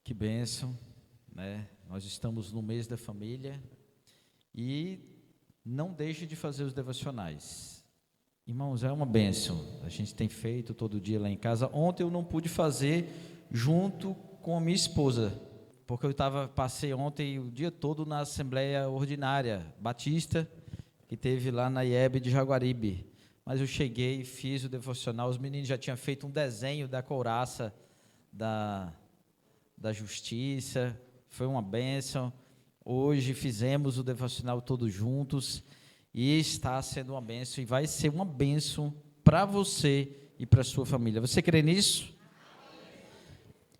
Que bênção, né? Nós estamos no mês da família e não deixe de fazer os devocionais. Irmãos, é uma bênção. A gente tem feito todo dia lá em casa. Ontem eu não pude fazer junto com a minha esposa, porque passei ontem o dia todo na Assembleia Ordinária Batista, que teve lá na IEB de Jaguaribe. Mas eu cheguei e fiz o devocional. Os meninos já tinham feito um desenho da couraça da justiça, foi uma bênção. Hoje fizemos o devocional todos juntos e está sendo uma bênção e vai ser uma bênção para você e para a sua família. Você crê nisso?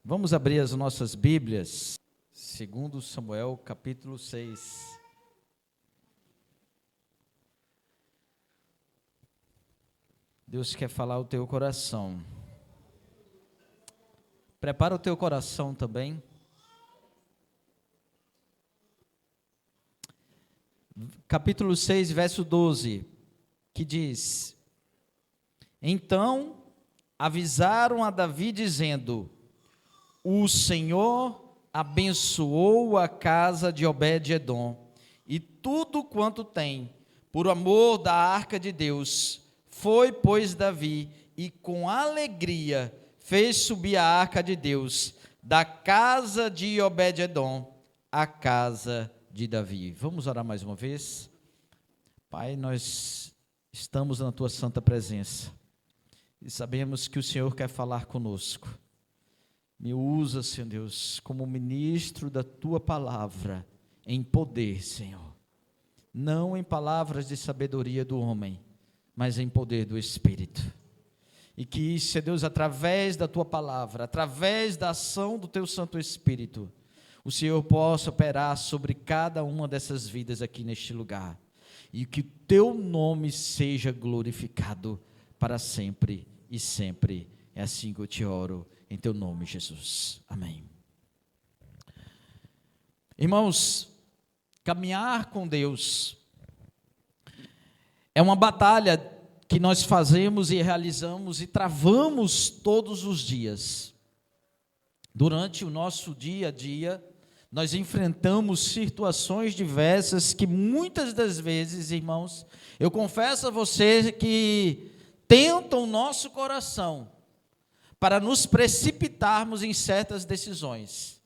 Vamos abrir as nossas Bíblias, 2 Samuel capítulo 6. Deus quer falar ao teu coração. Prepara o teu coração também. Capítulo 6, verso 12, que diz: Então avisaram a Davi dizendo: O Senhor abençoou a casa de Obed-edom e tudo quanto tem, por amor da arca de Deus. Foi, pois, Davi, e com alegria fez subir a arca de Deus da casa de Obed-edom à casa de Davi. Vamos orar mais uma vez? Pai, nós estamos na tua santa presença e sabemos que o Senhor quer falar conosco. Me usa, Senhor Deus, como ministro da tua palavra em poder, Senhor. Não em palavras de sabedoria do homem, mas em poder do Espírito. E que, Senhor Deus, através da tua palavra, através da ação do teu Santo Espírito, o Senhor possa operar sobre cada uma dessas vidas aqui neste lugar. E que o teu nome seja glorificado para sempre e sempre. É assim que eu te oro, em teu nome, Jesus. Amém. Irmãos, caminhar com Deus é uma batalha que nós fazemos e realizamos e travamos todos os dias. Durante o nosso dia a dia, nós enfrentamos situações diversas que muitas das vezes, irmãos, eu confesso a você que tentam o nosso coração para nos precipitarmos em certas decisões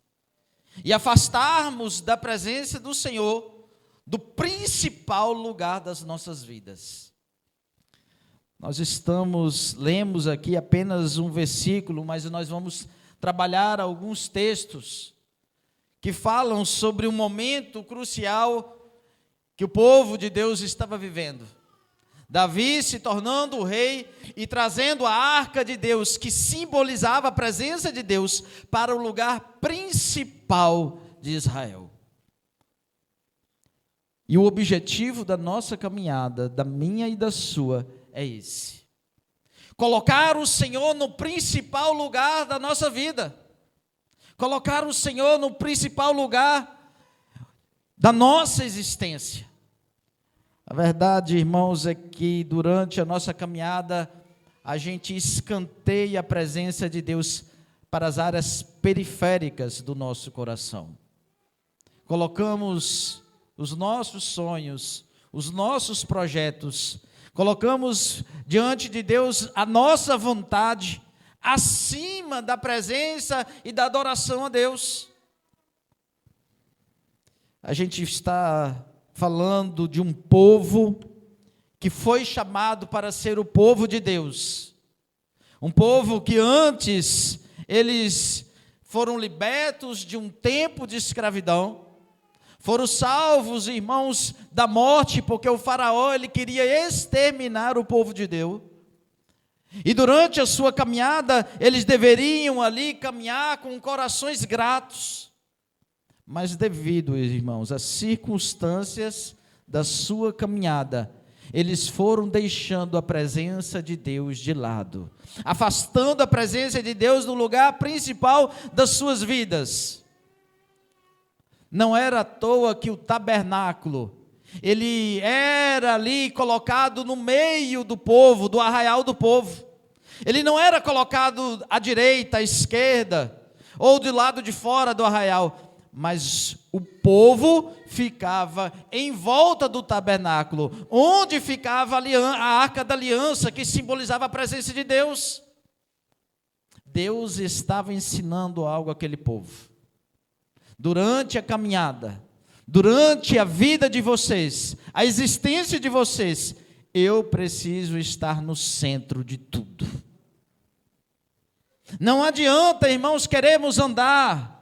e afastarmos da presença do Senhor do principal lugar das nossas vidas. Nós lemos aqui apenas um versículo, mas nós vamos trabalhar alguns textos que falam sobre um momento crucial que o povo de Deus estava vivendo. Davi se tornando o rei e trazendo a arca de Deus, que simbolizava a presença de Deus, para o lugar principal de Israel. E o objetivo da nossa caminhada, da minha e da sua, é esse: colocar o Senhor no principal lugar da nossa vida, colocar o Senhor no principal lugar da nossa existência. A verdade, irmãos, é que durante a nossa caminhada, a gente escanteia a presença de Deus para as áreas periféricas do nosso coração. Colocamos os nossos sonhos, os nossos projetos, colocamos diante de Deus a nossa vontade, acima da presença e da adoração a Deus. A gente está falando de um povo que foi chamado para ser o povo de Deus. Um povo que antes eles foram libertos de um tempo de escravidão, foram salvos, irmãos, da morte, porque o faraó ele queria exterminar o povo de Deus. E durante a sua caminhada, eles deveriam ali caminhar com corações gratos. Mas devido, irmãos, às circunstâncias da sua caminhada, eles foram deixando a presença de Deus de lado, afastando a presença de Deus do lugar principal das suas vidas. Não era à toa que o tabernáculo, ele era ali colocado no meio do povo, do arraial do povo. Ele não era colocado à direita, à esquerda, ou do lado de fora do arraial, mas o povo ficava em volta do tabernáculo, onde ficava a arca da aliança, que simbolizava a presença de Deus. Deus estava ensinando algo àquele povo. Durante a caminhada, durante a vida de vocês, a existência de vocês, eu preciso estar no centro de tudo. Não adianta, irmãos, queremos andar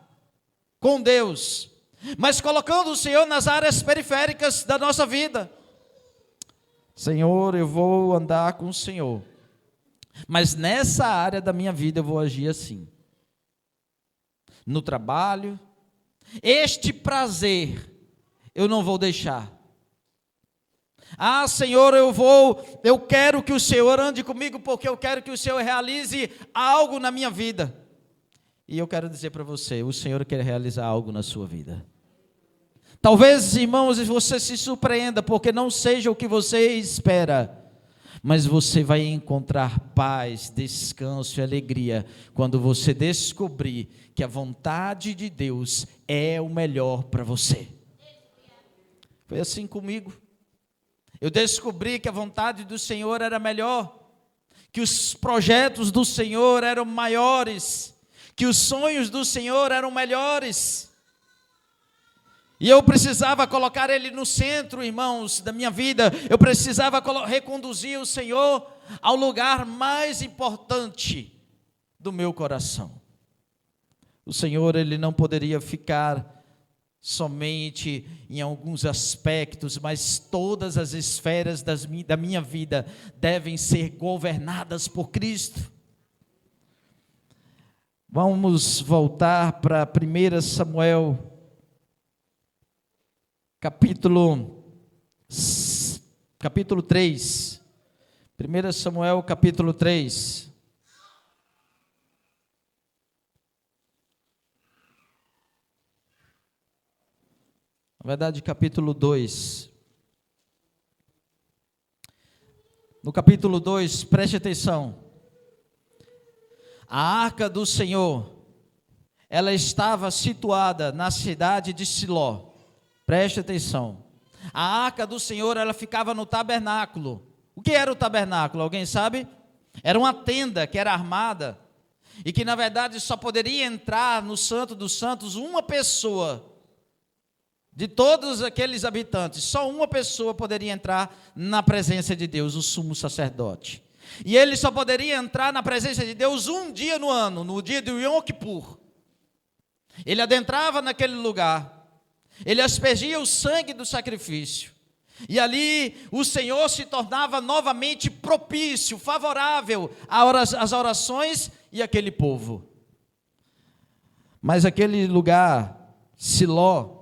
com Deus, mas colocando o Senhor nas áreas periféricas da nossa vida. Senhor, eu vou andar com o Senhor, mas nessa área da minha vida eu vou agir assim. No trabalho, este prazer eu não vou deixar. Ah, Senhor, eu quero que o Senhor ande comigo, porque eu quero que o Senhor realize algo na minha vida. E eu quero dizer para você, o Senhor quer realizar algo na sua vida. Talvez, irmãos, você se surpreenda, porque não seja o que você espera, mas você vai encontrar paz, descanso e alegria, quando você descobrir que a vontade de Deus é o melhor para você. Foi assim comigo. Eu descobri que a vontade do Senhor era melhor, que os projetos do Senhor eram maiores, que os sonhos do Senhor eram melhores. E eu precisava colocar Ele no centro, irmãos, da minha vida. Eu precisava reconduzir o Senhor ao lugar mais importante do meu coração. O Senhor, Ele não poderia ficar somente em alguns aspectos, mas todas as esferas da minha vida devem ser governadas por Cristo. Vamos voltar para 1 Samuel, capítulo 3. 1 Samuel, capítulo 3. Na verdade, capítulo 2. No capítulo 2, preste atenção. A arca do Senhor, ela estava situada na cidade de Siló. Preste atenção. A arca do Senhor, ela ficava no tabernáculo. O que era o tabernáculo? Alguém sabe? Era uma tenda que era armada e que, na verdade, só poderia entrar no Santo dos Santos uma pessoa. De todos aqueles habitantes, só uma pessoa poderia entrar na presença de Deus, o sumo sacerdote. E ele só poderia entrar na presença de Deus um dia no ano, no dia do Yom Kippur. Ele adentrava naquele lugar, ele aspergia o sangue do sacrifício, e ali o Senhor se tornava novamente propício, favorável às orações e àquele povo. Mas aquele lugar, Siló,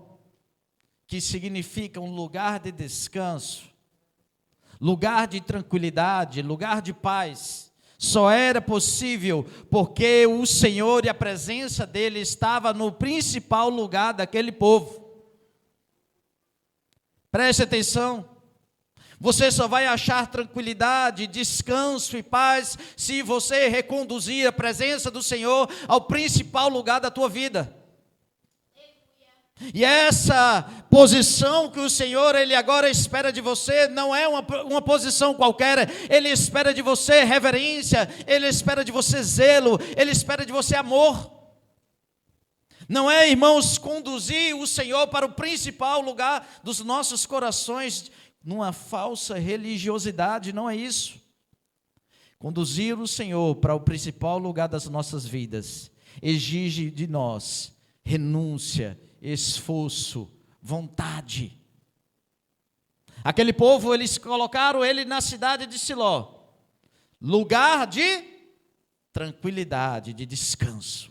que significa um lugar de descanso, lugar de tranquilidade, lugar de paz, só era possível porque o Senhor e a presença dele estava no principal lugar daquele povo. Preste atenção, você só vai achar tranquilidade, descanso e paz se você reconduzir a presença do Senhor ao principal lugar da tua vida. E essa posição que o Senhor, Ele agora espera de você, não é uma posição qualquer. Ele espera de você reverência, Ele espera de você zelo, Ele espera de você amor. Não é, irmãos, conduzir o Senhor para o principal lugar dos nossos corações, numa falsa religiosidade, não é isso. Conduzir o Senhor para o principal lugar das nossas vidas, exige de nós renúncia, esforço, vontade. Aquele povo, eles colocaram ele na cidade de Siló, lugar de tranquilidade, de descanso.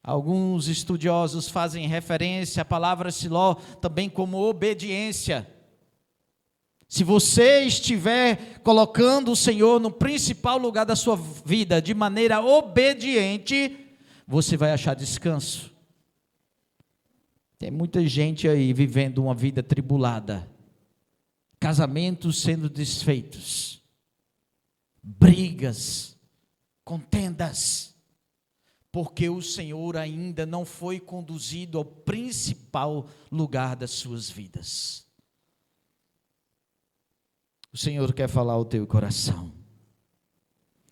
Alguns estudiosos fazem referência à palavra Siló também como obediência. Se você estiver colocando o Senhor no principal lugar da sua vida de maneira obediente, você vai achar descanso. Tem muita gente aí vivendo uma vida tribulada, casamentos sendo desfeitos, brigas, contendas, porque o Senhor ainda não foi conduzido ao principal lugar das suas vidas. O Senhor quer falar ao teu coração.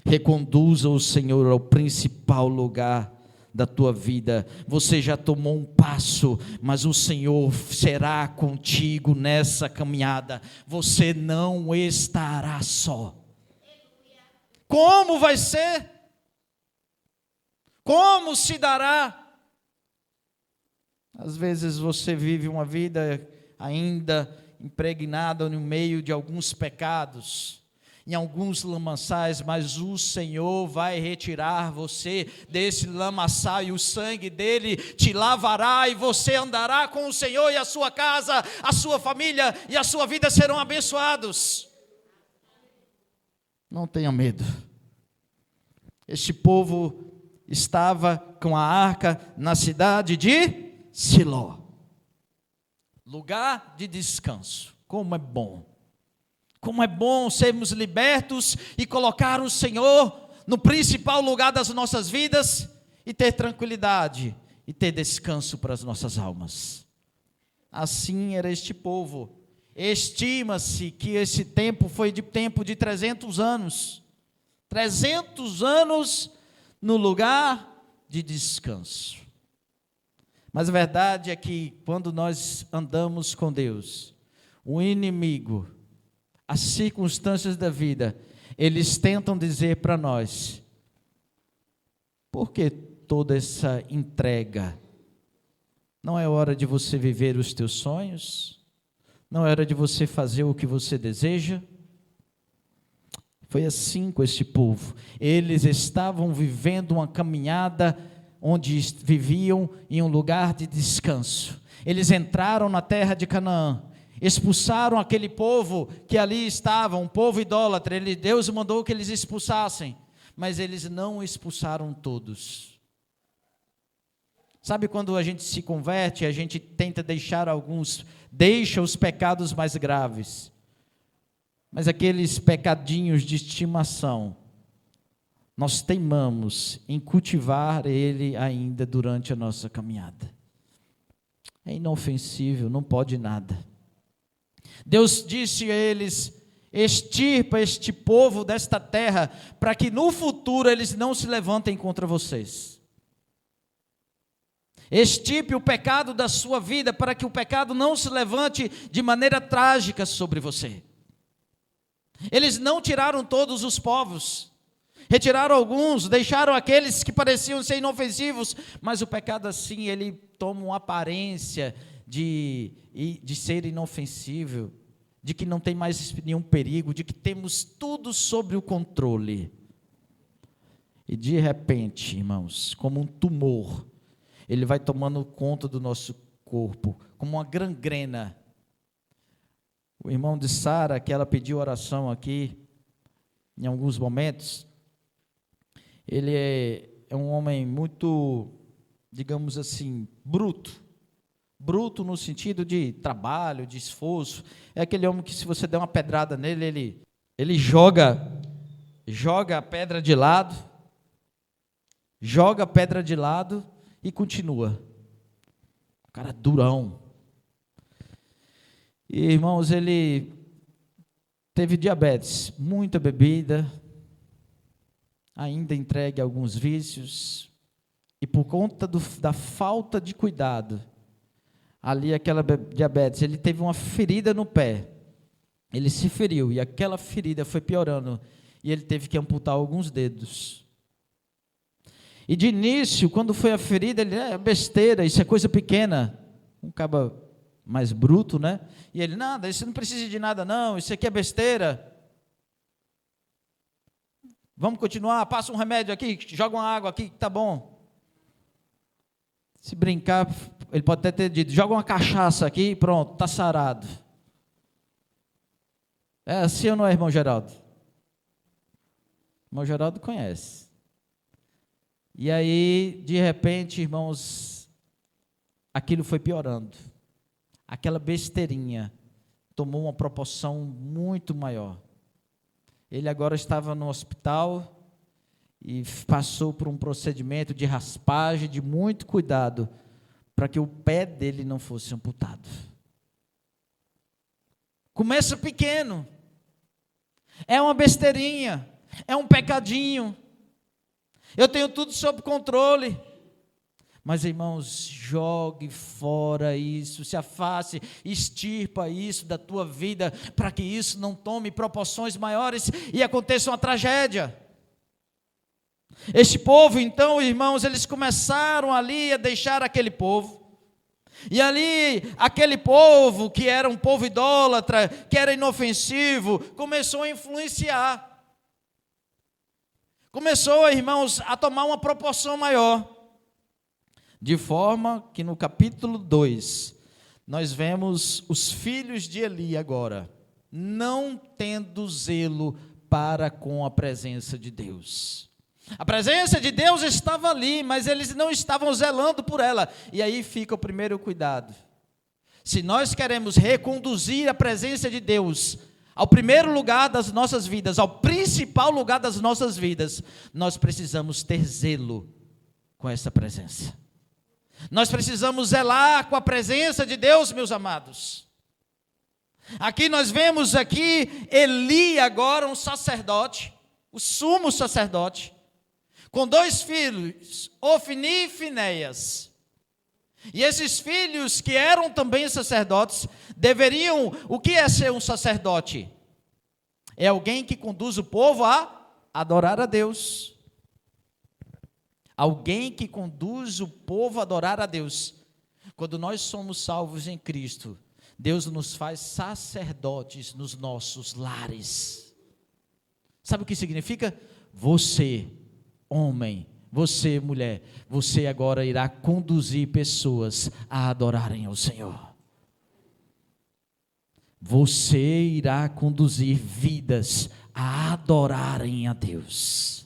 Reconduza o Senhor ao principal lugar da tua vida. Você já tomou um passo, mas o Senhor será contigo nessa caminhada. Você não estará só. Como vai ser? Como se dará? Às vezes você vive uma vida ainda impregnada no meio de alguns pecados, em alguns lamaçais, mas o Senhor vai retirar você desse lamaçal e o sangue dele te lavará e você andará com o Senhor e a sua casa, a sua família e a sua vida serão abençoados. Não tenha medo. Este povo estava com a arca na cidade de Siló, lugar de descanso. Como é bom! Como é bom sermos libertos e colocar o Senhor no principal lugar das nossas vidas e ter tranquilidade e ter descanso para as nossas almas. Assim era este povo. Estima-se que esse tempo foi de 300 anos. 300 anos no lugar de descanso. Mas a verdade é que quando nós andamos com Deus, o inimigo, as circunstâncias da vida, eles tentam dizer para nós: por que toda essa entrega? Não é hora de você viver os teus sonhos? Não é hora de você fazer o que você deseja? Foi assim com este povo. Eles estavam vivendo uma caminhada onde viviam em um lugar de descanso. Eles entraram na terra de Canaã, expulsaram aquele povo que ali estava, um povo idólatra. Deus mandou que eles expulsassem, mas eles não expulsaram todos. Sabe quando a gente se converte, a gente tenta deixa os pecados mais graves, mas aqueles pecadinhos de estimação, nós teimamos em cultivar ele ainda durante a nossa caminhada. É inofensível, não pode nada. Deus disse a eles: extirpa este povo desta terra, para que no futuro eles não se levantem contra vocês. Extirpe o pecado da sua vida, para que o pecado não se levante de maneira trágica sobre você. Eles não tiraram todos os povos, retiraram alguns, deixaram aqueles que pareciam ser inofensivos, mas o pecado assim, ele toma uma aparência de ser inofensível, de que não tem mais nenhum perigo, de que temos tudo sob o controle. E de repente, irmãos, como um tumor, ele vai tomando conta do nosso corpo, como uma gangrena. O irmão de Sara, que ela pediu oração aqui, em alguns momentos, ele é um homem muito, digamos assim, bruto no sentido de trabalho, de esforço. É aquele homem que, se você der uma pedrada nele, ele joga a pedra de lado, e continua. O cara durão. E, irmãos, ele teve diabetes, muita bebida, ainda entregue a alguns vícios, e por conta da falta de cuidado, ali aquela diabetes, ele teve uma ferida no pé, ele se feriu, e aquela ferida foi piorando, e ele teve que amputar alguns dedos. E de início, quando foi a ferida, ele, besteira, isso é coisa pequena, um caba mais bruto, né? E ele, nada, isso não precisa de nada não, isso aqui é besteira. Vamos continuar, passa um remédio aqui, joga uma água aqui, que tá bom. Se brincar, ele pode até ter dito, joga uma cachaça aqui, pronto, tá sarado. É assim ou não é, irmão Geraldo? Irmão Geraldo conhece. E aí, de repente, irmãos, aquilo foi piorando. Aquela besteirinha tomou uma proporção muito maior. Ele agora estava no hospital e passou por um procedimento de raspagem, de muito cuidado, para que o pé dele não fosse amputado. Começa pequeno, é uma besteirinha, é um pecadinho, eu tenho tudo sob controle. Mas, irmãos, jogue fora isso, se afaste, extirpa isso da tua vida, para que isso não tome proporções maiores e aconteça uma tragédia. Este povo, então, irmãos, eles começaram ali a deixar aquele povo, e ali, aquele povo, que era um povo idólatra, que era inofensivo, começou a influenciar. Começou, irmãos, a tomar uma proporção maior. De forma que no capítulo 2, nós vemos os filhos de Eli agora, não tendo zelo para com a presença de Deus. A presença de Deus estava ali, mas eles não estavam zelando por ela. E aí fica o primeiro cuidado. Se nós queremos reconduzir a presença de Deus ao primeiro lugar das nossas vidas, ao principal lugar das nossas vidas, nós precisamos ter zelo com essa presença. Nós precisamos zelar com a presença de Deus, meus amados. Aqui nós vemos Eli agora, um sacerdote, o sumo sacerdote, com 2 filhos, Ofni e Finéias. E esses filhos, que eram também sacerdotes, deveriam, o que é ser um sacerdote? É alguém que conduz o povo a adorar a Deus. Alguém que conduz o povo a adorar a Deus. Quando nós somos salvos em Cristo, Deus nos faz sacerdotes nos nossos lares. Sabe o que significa? Você, homem, você, mulher, você agora irá conduzir pessoas a adorarem ao Senhor. Você irá conduzir vidas a adorarem a Deus.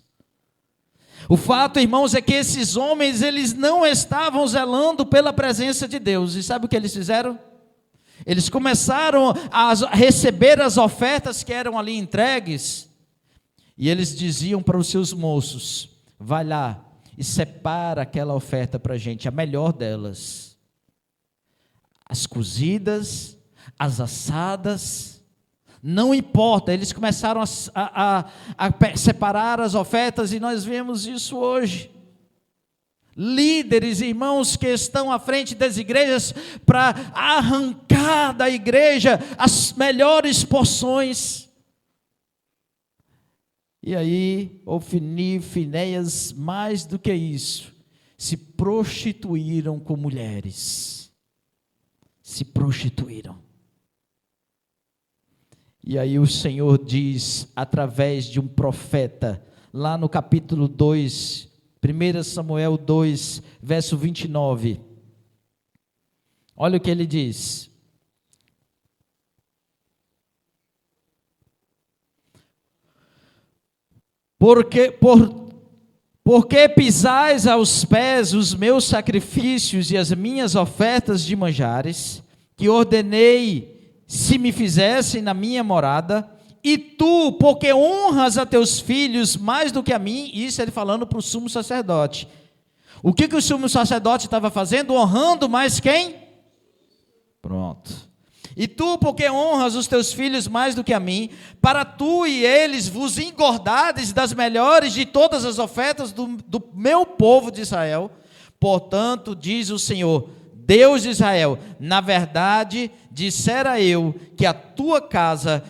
O fato, irmãos, é que esses homens, eles não estavam zelando pela presença de Deus. E sabe o que eles fizeram? Eles começaram a receber as ofertas que eram ali entregues, e eles diziam para os seus moços: vai lá e separa aquela oferta para a gente, a melhor delas. As cozidas, as assadas, não importa, eles começaram a separar as ofertas, e nós vemos isso hoje. Líderes, irmãos, que estão à frente das igrejas para arrancar da igreja as melhores porções. E aí, Ofni e Finéias, mais do que isso, se prostituíram com mulheres. Se prostituíram. E aí o Senhor diz, através de um profeta, lá no capítulo 2, 1 Samuel 2, verso 29. Olha o que ele diz. Porque pisais aos pés os meus sacrifícios e as minhas ofertas de manjares, que ordenei se me fizessem na minha morada, e tu, porque honras a teus filhos mais do que a mim, isso ele falando para o sumo sacerdote. O que o sumo sacerdote estava fazendo? Honrando mais quem? Pronto. E tu, porque honras os teus filhos mais do que a mim, para tu e eles vos engordades das melhores de todas as ofertas do meu povo de Israel. Portanto, diz o Senhor, Deus de Israel, na verdade, dissera eu que a tua casa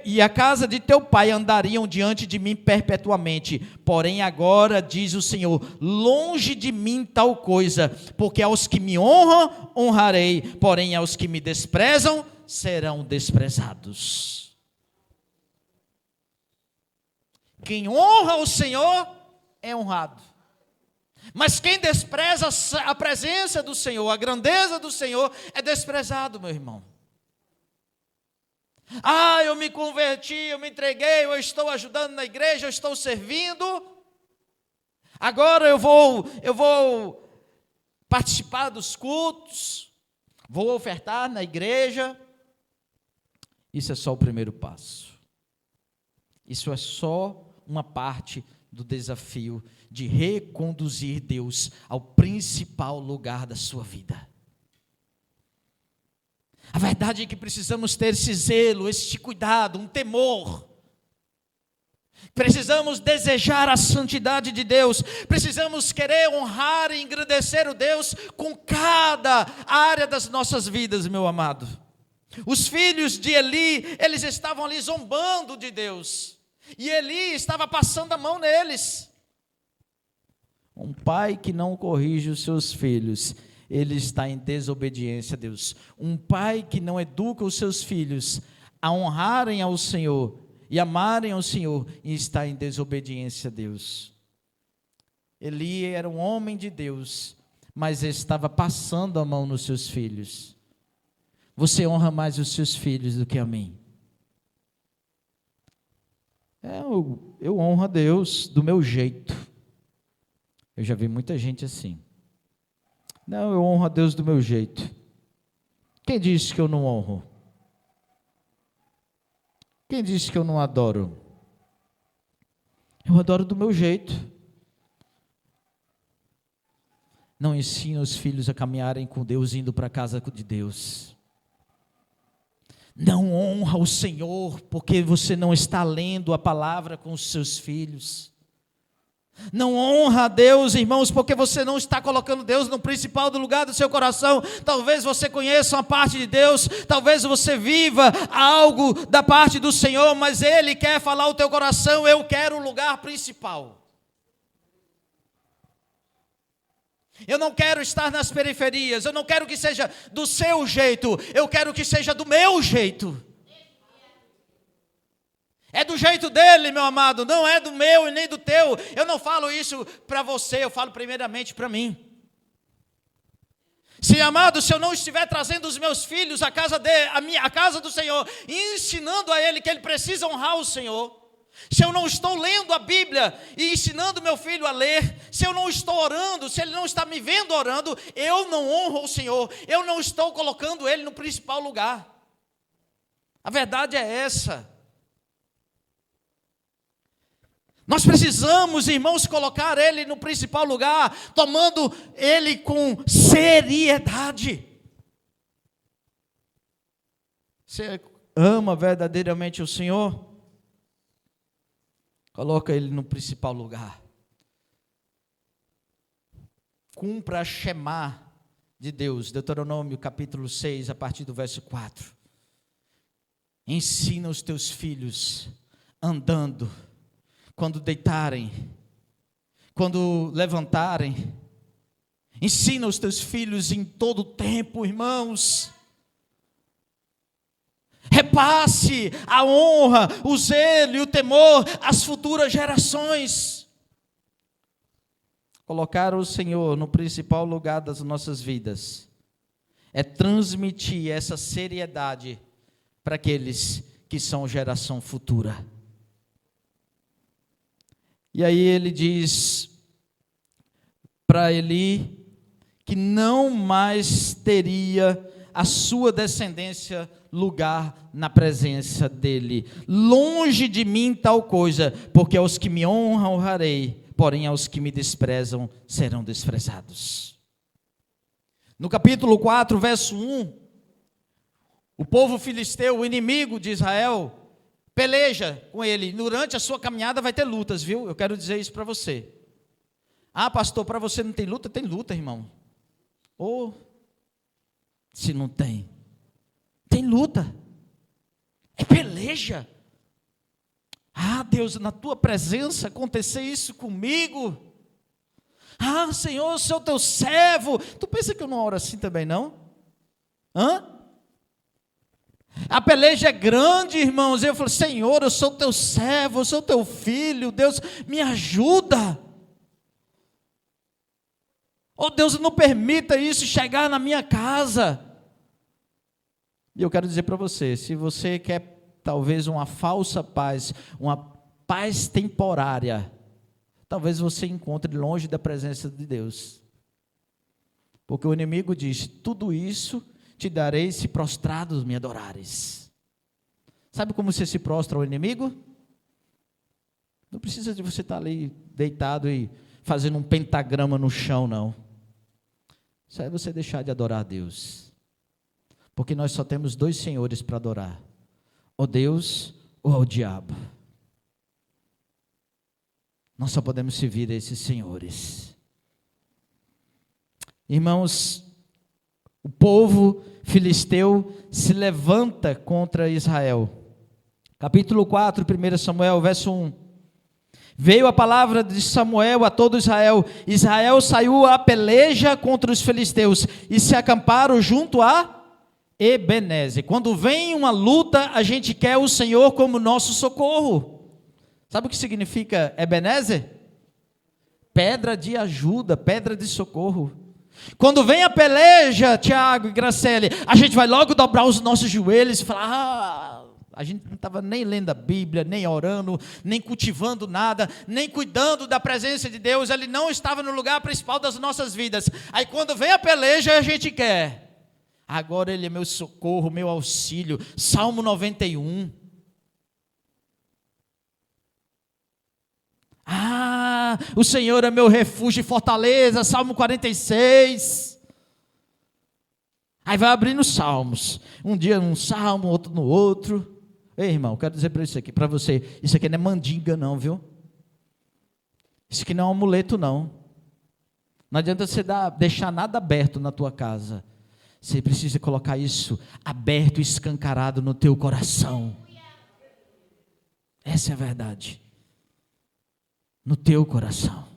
e a casa de teu pai andariam diante de mim perpetuamente. Porém agora, diz o Senhor, longe de mim tal coisa, porque aos que me honram, honrarei, porém aos que me desprezam, serão desprezados. Quem honra o Senhor é honrado. Mas quem despreza a presença do Senhor, a grandeza do Senhor, é desprezado, meu irmão. Ah, eu me converti, eu me entreguei, eu estou ajudando na igreja, eu estou servindo. Agora eu vou participar dos cultos, vou ofertar na igreja. Isso é só o primeiro passo. Isso é só uma parte do desafio de reconduzir Deus ao principal lugar da sua vida. A verdade é que precisamos ter esse zelo, esse cuidado, um temor. Precisamos desejar a santidade de Deus, precisamos querer honrar e engrandecer o Deus com cada área das nossas vidas, meu amado. Os filhos de Eli, eles estavam ali zombando de Deus, e Eli estava passando a mão neles. Um pai que não corrige os seus filhos, ele está em desobediência a Deus. Um pai que não educa os seus filhos a honrarem ao Senhor e amarem ao Senhor, e está em desobediência a Deus. Eli era um homem de Deus, mas estava passando a mão nos seus filhos. Você honra mais os seus filhos do que a mim? Eu honro a Deus do meu jeito. Eu já vi muita gente assim. Não, eu honro a Deus do meu jeito. Quem disse que eu não honro? Quem disse que eu não adoro? Eu adoro do meu jeito. Não ensina os filhos a caminharem com Deus, indo para a casa de Deus. Não honra o Senhor, porque você não está lendo a palavra com os seus filhos. Não honra a Deus, irmãos, porque você não está colocando Deus no principal do lugar do seu coração. Talvez você conheça uma parte de Deus, talvez você viva algo da parte do Senhor, mas Ele quer falar ao teu coração: eu quero o lugar principal. Eu não quero estar nas periferias, eu não quero que seja do seu jeito, eu quero que seja do meu jeito. É do jeito dele, meu amado, não é do meu e nem do teu. Eu não falo isso para você, eu falo primeiramente para mim. Se, amado, se eu não estiver trazendo os meus filhos à casa à casa do Senhor, e ensinando a ele que ele precisa honrar o Senhor, se eu não estou lendo a Bíblia e ensinando meu filho a ler, se eu não estou orando, se ele não está me vendo orando, eu não honro o Senhor, eu não estou colocando ele no principal lugar. A verdade é essa. Nós precisamos, irmãos, colocar ele no principal lugar, tomando ele com seriedade. Você ama verdadeiramente o Senhor? Coloca ele no principal lugar. Cumpra a Shema de Deus, Deuteronômio capítulo 6, a partir do verso 4. Ensina os teus filhos andando, quando deitarem, quando levantarem. Ensina os teus filhos em todo o tempo, irmãos. Repasse a honra, o zelo e o temor às futuras gerações. Colocar o Senhor no principal lugar das nossas vidas é transmitir essa seriedade para aqueles que são geração futura. E aí ele diz para Eli que não mais teria a sua descendência lugar na presença dele. Longe de mim tal coisa, porque aos que me honram honrarei, porém aos que me desprezam serão desprezados. No capítulo 4, verso 1, o povo filisteu, o inimigo de Israel, peleja com ele. Durante a sua caminhada vai ter lutas, viu? Eu quero dizer isso para você. Ah, pastor, para você não tem luta? Tem luta, irmão. Ou se não tem, tem luta. É peleja. Ah, Deus, na tua presença acontecer isso comigo. Ah, Senhor, eu sou teu servo. Tu pensa que eu não oro assim também, não? Hã? A peleja é grande, irmãos. Eu falo: Senhor, eu sou teu servo, eu sou teu filho. Deus, me ajuda. Oh, Deus, não permita isso chegar na minha casa. E eu quero dizer para você, se você quer talvez uma falsa paz, uma paz temporária, talvez você encontre longe da presença de Deus. Porque o inimigo diz: tudo isso te darei se prostrados me adorares. Sabe como você se prostra ao inimigo? Não precisa de você estar ali deitado e fazendo um pentagrama no chão, não. Isso é você deixar de adorar a Deus. Porque nós só temos 2 senhores para adorar: ou Deus ou ao diabo. Nós só podemos servir a esses senhores. Irmãos, o povo filisteu se levanta contra Israel. Capítulo 4, 1 Samuel, verso 1. Veio a palavra de Samuel a todo Israel. Israel saiu à peleja contra os filisteus e se acamparam junto a Ebenezer. Quando vem uma luta, a gente quer o Senhor como nosso socorro. Sabe o que significa Ebenezer? Pedra de ajuda, pedra de socorro. Quando vem a peleja, Tiago e Graciele, a gente vai logo dobrar os nossos joelhos e falar: a gente não estava nem lendo a Bíblia, nem orando, nem cultivando nada, nem cuidando da presença de Deus. Ele não estava no lugar principal das nossas vidas. Aí quando vem a peleja, a gente quer: agora Ele é meu socorro, meu auxílio. Salmo 91. O Senhor é meu refúgio e fortaleza. Salmo 46. Aí vai abrindo salmos. Um dia um salmo, outro no outro. Ei, irmão, quero dizer para você, isso aqui não é mandinga não, viu? Isso aqui não é um amuleto não. Não adianta você deixar nada aberto na tua casa. Você precisa colocar isso aberto e escancarado no teu coração. Essa é a verdade. No teu coração.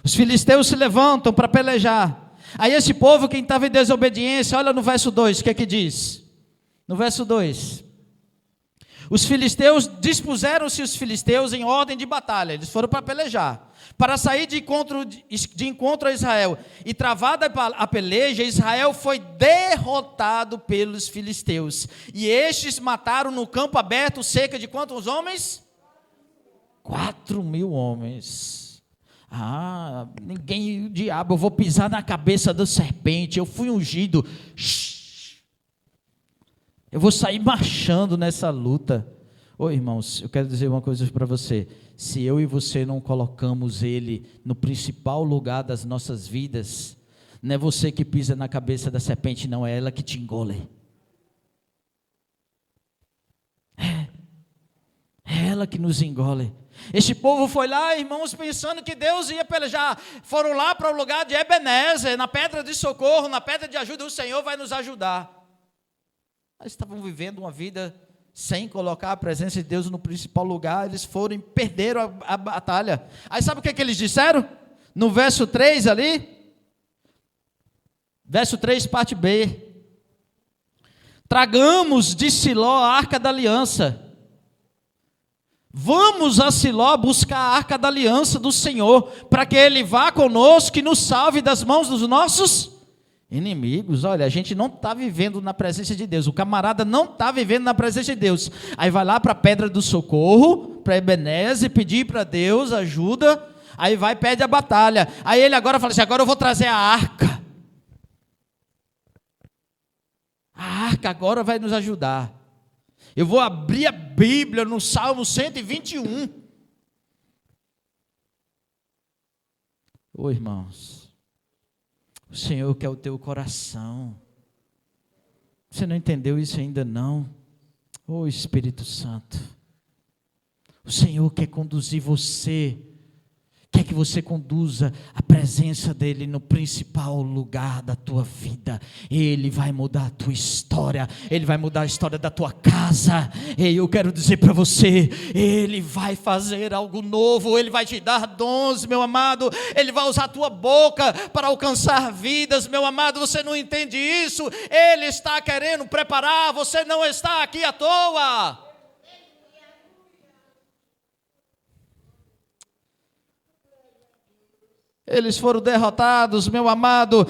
Os filisteus se levantam para pelejar. Aí esse povo, quem estava em desobediência, olha no verso 2, o que é que diz? No verso 2. Os filisteus, dispuseram-se os filisteus em ordem de batalha. Eles foram para pelejar, para sair de encontro a Israel. E travada a peleja, Israel foi derrotado pelos filisteus. E estes mataram no campo aberto cerca de quantos homens? 4.000 homens. Ninguém, o diabo, eu vou pisar na cabeça da serpente, eu fui ungido. Eu vou sair marchando nessa luta. Irmãos, eu quero dizer uma coisa para você. Se eu e você não colocamos Ele no principal lugar das nossas vidas, não é você que pisa na cabeça da serpente, não, é ela que te engole. É ela que nos engole. Este povo foi lá, irmãos, pensando que Deus ia pelejar. Foram lá para o lugar de Ebenezer, na pedra de socorro, na pedra de ajuda. O Senhor vai nos ajudar. Eles estavam vivendo uma vida sem colocar a presença de Deus no principal lugar. Eles foram e perderam a batalha. Aí sabe o que eles disseram? No verso 3 ali. Verso 3, parte B. Tragamos de Siló a arca da aliança. Vamos a Siló buscar a arca da aliança do Senhor, para que Ele vá conosco e nos salve das mãos dos nossos inimigos. Olha, a gente não está vivendo na presença de Deus, o camarada não está vivendo na presença de Deus. Aí vai lá para a pedra do socorro, para Ebenezer, pedir para Deus ajuda. Aí vai e pede a batalha. Aí ele agora fala assim: agora eu vou trazer a arca. A arca agora vai nos ajudar. Eu vou abrir a Bíblia no Salmo 121. Irmãos, o Senhor quer o teu coração. Você não entendeu isso ainda não? Espírito Santo, o Senhor quer conduzir você, quer que você conduza a presença dEle no principal lugar da tua vida. Ele vai mudar a tua história, Ele vai mudar a história da tua casa. E eu quero dizer para você, Ele vai fazer algo novo, Ele vai te dar dons, meu amado. Ele vai usar a tua boca para alcançar vidas, meu amado. Você não entende isso? Ele está querendo preparar, você não está aqui à toa. Eles foram derrotados, meu amado.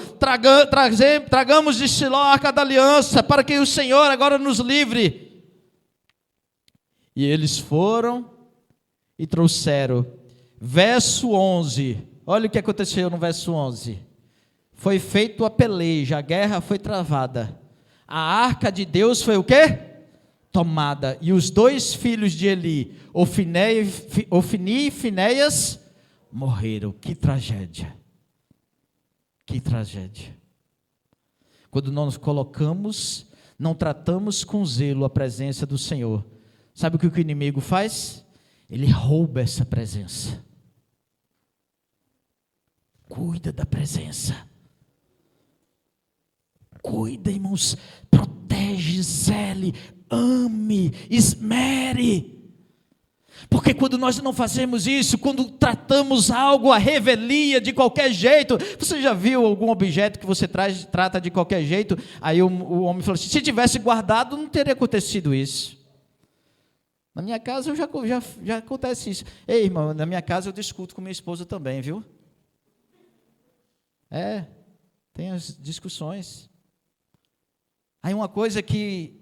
Tragamos de Siló a arca da aliança, para que o Senhor agora nos livre. E eles foram e trouxeram. Verso 11. Olha o que aconteceu no verso 11. Foi feita a peleja, a guerra foi travada. A arca de Deus foi o quê? tomada, e os 2 filhos de Eli, Ofni e Finéias, morreram. Que tragédia! Que tragédia! Quando nós colocamos, não tratamos com zelo a presença do Senhor, sabe o que o inimigo faz? Ele rouba essa presença. Cuida da presença. Cuida, irmãos. Protege, zele, ame, esmere. Porque quando nós não fazemos isso, quando tratamos algo à revelia de qualquer jeito, você já viu algum objeto que você trata de qualquer jeito? Aí o homem falou assim: se tivesse guardado, não teria acontecido isso. Na minha casa já acontece isso. Ei, irmão, na minha casa eu discuto com minha esposa também, viu? Tem as discussões. Aí uma coisa que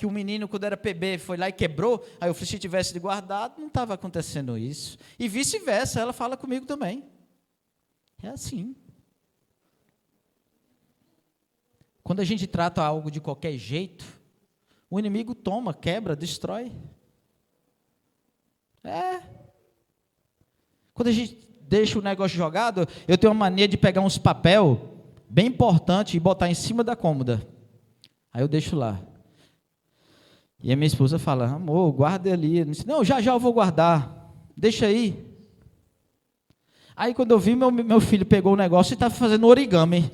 o menino, quando era PB, foi lá e quebrou, aí eu falei: se tivesse guardado, não estava acontecendo isso. E vice-versa, ela fala comigo também. É assim. Quando a gente trata algo de qualquer jeito, o inimigo toma, quebra, destrói. Quando a gente deixa o negócio jogado, eu tenho uma mania de pegar uns papel bem importante e botar em cima da cômoda. Aí eu deixo lá. E a minha esposa fala: amor, guarda ali. Eu disse: não, já eu vou guardar. Deixa aí. Aí quando eu vi, meu filho pegou o negócio e estava fazendo origami.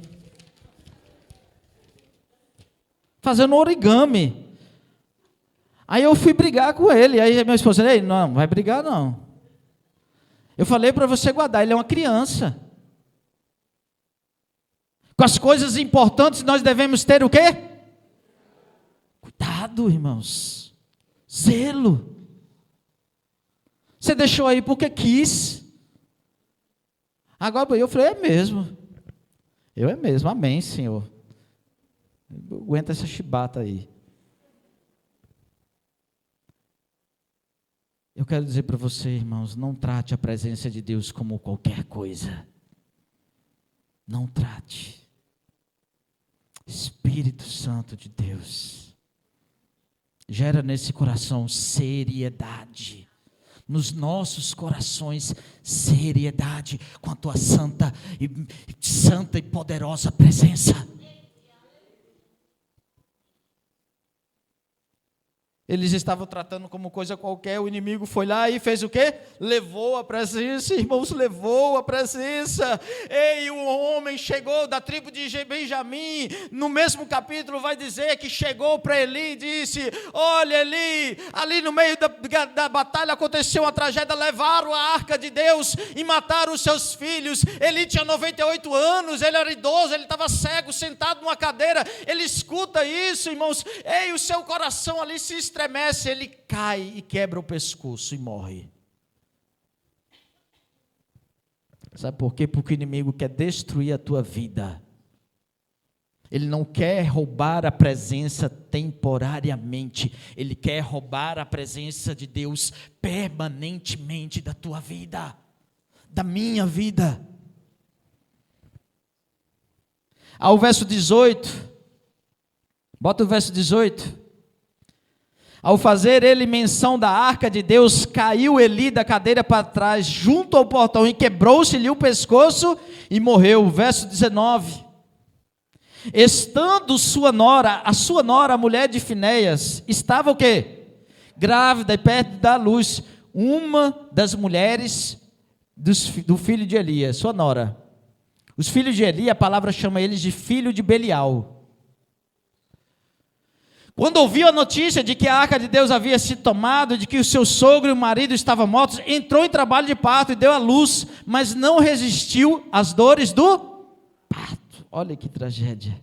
Aí eu fui brigar com ele. Aí minha esposa: ei, não vai brigar não. Eu falei para você guardar, ele é uma criança. Com as coisas importantes nós devemos ter o quê? Cuidado, irmãos. Zelo. Você deixou aí porque quis. Agora eu falei: é mesmo. Amém, Senhor. Aguenta essa chibata aí. Eu quero dizer para você, irmãos, não trate a presença de Deus como qualquer coisa. Não trate. Espírito Santo de Deus, gera nesse coração seriedade. Nos nossos corações, seriedade com a tua santa e poderosa presença. Eles estavam tratando como coisa qualquer, o inimigo foi lá e fez o quê? Levou a presença, irmãos, levou a presença. Ei, o homem chegou da tribo de Benjamim, no mesmo capítulo vai dizer que chegou para Eli e disse: olha Eli, ali no meio da batalha aconteceu uma tragédia, levaram a arca de Deus e mataram os seus filhos. Eli tinha 98 anos, ele era idoso, ele estava cego, sentado numa cadeira, ele escuta isso, irmãos, ei, o seu coração ali se estremece, ele cai e quebra o pescoço e morre. Sabe por quê? Porque o inimigo quer destruir a tua vida. Ele não quer roubar a presença temporariamente, ele quer roubar a presença de Deus permanentemente da tua vida, da minha vida. Ao verso 18, bota o verso 18. Ao fazer ele menção da arca de Deus, caiu Eli da cadeira para trás, junto ao portão, e quebrou-se-lhe o pescoço e morreu. Verso 19. Estando a sua nora, a mulher de Finéias, estava o quê? Grávida e perto de dar à luz, uma das mulheres do filho de Eli, sua nora. Os filhos de Eli, a palavra chama eles de filho de Belial. Quando ouviu a notícia de que a arca de Deus havia sido tomada, de que o seu sogro e o marido estavam mortos, entrou em trabalho de parto e deu à luz, mas não resistiu às dores do parto. Olha que tragédia.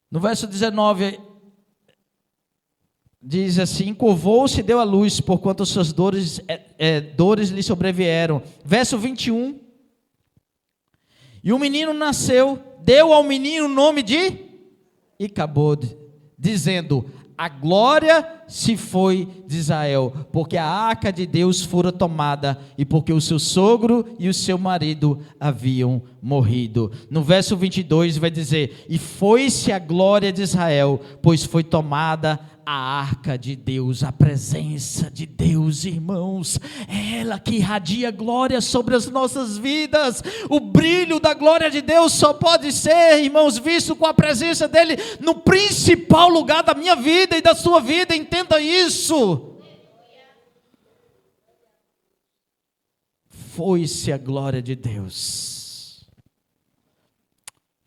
No verso 19, diz assim: encurvou-se e deu à luz, porquanto as suas dores lhe sobrevieram. Verso 21. E o menino nasceu, deu ao menino o nome de Icabod, dizendo: a glória se foi de Israel, porque a arca de Deus fora tomada e porque o seu sogro e o seu marido haviam morrido. No verso 22 vai dizer: e foi-se a glória de Israel, pois foi tomada a arca de Deus, a presença de Deus, irmãos, é ela que irradia glória sobre as nossas vidas. O brilho da glória de Deus só pode ser, irmãos, visto com a presença dele no principal lugar da minha vida e da sua vida, entenda isso. Foi-se a glória de Deus,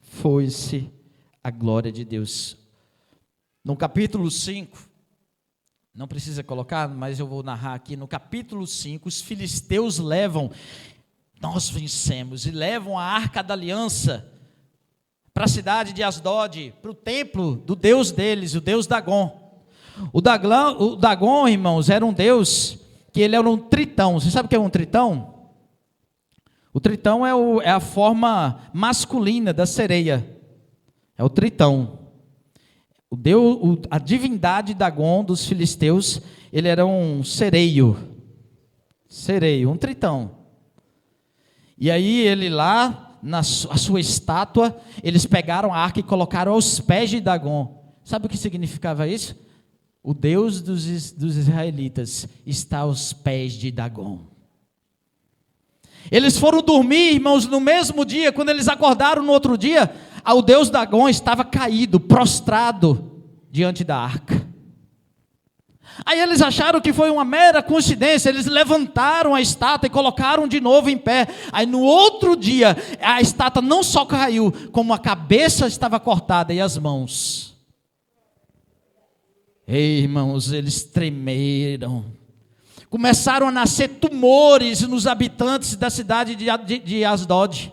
foi-se a glória de Deus. No capítulo 5, não precisa colocar, mas eu vou narrar aqui. No capítulo 5, os filisteus nós vencemos, e levam a arca da aliança para a cidade de Asdod, para o templo do deus deles, o deus Dagon. O Dagon, irmãos, era um deus, que ele era um tritão. Você sabe o que é um tritão? O tritão é a forma masculina da sereia, é o tritão. A divindade Dagon dos filisteus, ele era um sereio, um tritão. E aí ele lá, a sua estátua, eles pegaram a arca e colocaram aos pés de Dagon. Sabe o que significava isso? O Deus dos israelitas está aos pés de Dagon. Eles foram dormir, irmãos, no mesmo dia. Quando eles acordaram no outro dia, o Deus Dagon estava caído, prostrado diante da arca. Aí eles acharam que foi uma mera coincidência. Eles levantaram a estátua e colocaram de novo em pé. Aí no outro dia, a estátua não só caiu, como a cabeça estava cortada e as mãos. Ei, irmãos, eles tremeram. Começaram a nascer tumores nos habitantes da cidade de Asdod.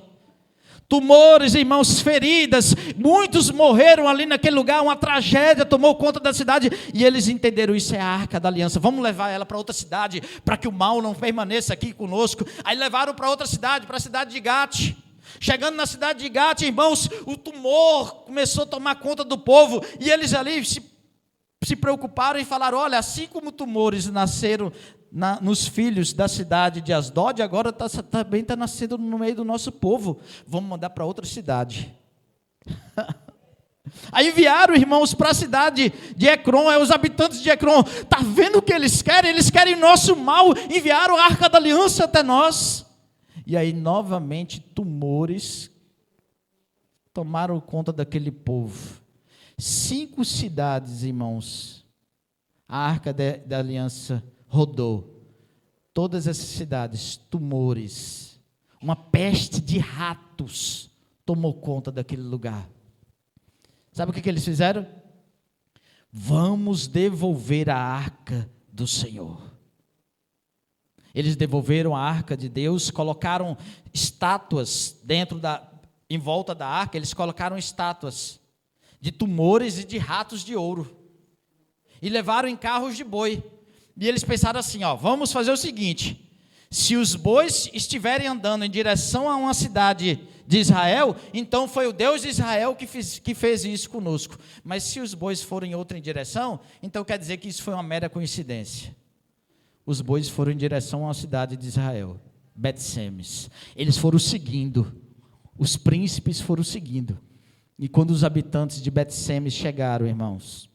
Tumores, irmãos, feridas. Muitos morreram ali naquele lugar. Uma tragédia tomou conta da cidade. E eles entenderam: isso é a arca da aliança. Vamos levar ela para outra cidade, para que o mal não permaneça aqui conosco. Aí levaram para outra cidade, para a cidade de Gate. Chegando na cidade de Gate, irmãos, o tumor começou a tomar conta do povo. E eles ali se preocuparam e falaram: olha, assim como tumores nasceram nos filhos da cidade de Asdod, agora também está nascendo no meio do nosso povo. Vamos mandar para outra cidade. Aí enviaram, irmãos, para a cidade de Ecrom. Os habitantes de Ecrom: está vendo o que eles querem? Eles querem nosso mal. Enviaram a arca da aliança até nós. E aí novamente tumores tomaram conta daquele povo. 5 cidades, irmãos, a arca da aliança rodou. Todas essas cidades, tumores, uma peste de ratos tomou conta daquele lugar. Sabe o que eles fizeram? Vamos devolver a arca do Senhor. Eles devolveram a arca de Deus, colocaram estátuas em volta da arca. Eles colocaram estátuas de tumores e de ratos de ouro, e levaram em carros de boi. E eles pensaram assim: vamos fazer o seguinte: se os bois estiverem andando em direção a uma cidade de Israel, então foi o Deus de Israel que fez isso conosco. Mas se os bois forem em outra direção, então quer dizer que isso foi uma mera coincidência. Os bois foram em direção a uma cidade de Israel, Bet-Semes. Eles foram seguindo, os príncipes foram seguindo. E quando os habitantes de Bet-Semes chegaram, irmãos,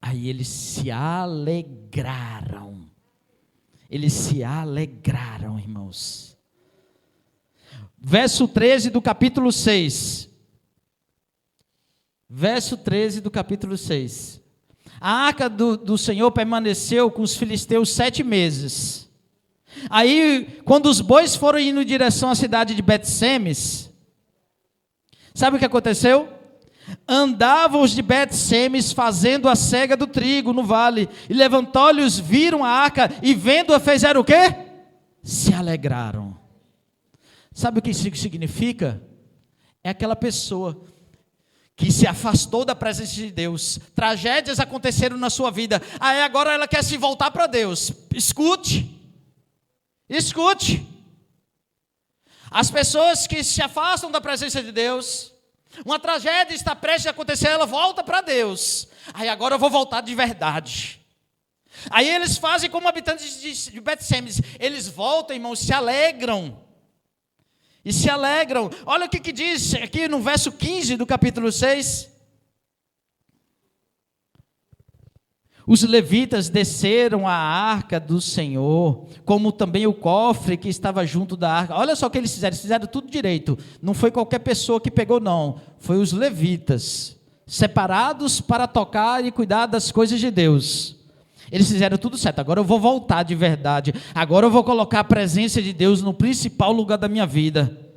aí eles se alegraram. Eles se alegraram, irmãos. Verso 13 do capítulo 6. Verso 13 do capítulo 6. A arca do Senhor permaneceu com os filisteus 7 meses. Aí, quando os bois foram indo em direção à cidade de Bet-Semes, sabe o que aconteceu? Andavam os de Bet-Semes fazendo a cega do trigo no vale, e levantou-lhes, viram a arca, e vendo-a, fizeram o quê? Se alegraram. Sabe o que isso significa? É aquela pessoa que se afastou da presença de Deus. Tragédias aconteceram na sua vida. Aí agora ela quer se voltar para Deus. Escute. As pessoas que se afastam da presença de Deus, uma tragédia está prestes a acontecer, ela volta para Deus. Aí agora eu vou voltar de verdade. Aí eles fazem como habitantes de Bet-Semes, eles voltam, irmãos, se alegram. E se alegram. Olha o que diz aqui no verso 15 do capítulo 6. Os levitas desceram a arca do Senhor, como também o cofre que estava junto da arca. Olha só o que eles fizeram tudo direito. Não foi qualquer pessoa que pegou, não. Foi os levitas, separados para tocar e cuidar das coisas de Deus. Eles fizeram tudo certo. Agora eu vou voltar de verdade. Agora eu vou colocar a presença de Deus no principal lugar da minha vida.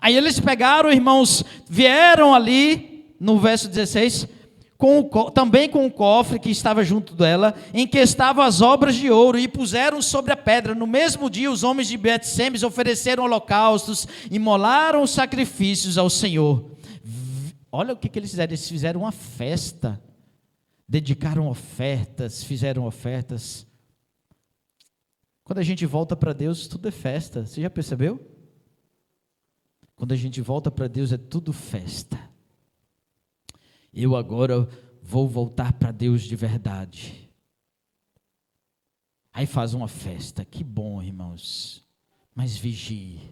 Aí eles pegaram, irmãos, vieram ali, no verso 16... também com o cofre que estava junto dela, em que estavam as obras de ouro, e puseram sobre a pedra. No mesmo dia, os homens de Bet-Semes ofereceram holocaustos, imolaram sacrifícios ao Senhor. Olha o que eles fizeram. Eles fizeram uma festa, dedicaram ofertas, fizeram ofertas. Quando a gente volta para Deus, tudo é festa. Você já percebeu? Quando a gente volta para Deus, é tudo festa. Eu agora vou voltar para Deus de verdade. Aí faz uma festa. Que bom, irmãos. Mas vigie.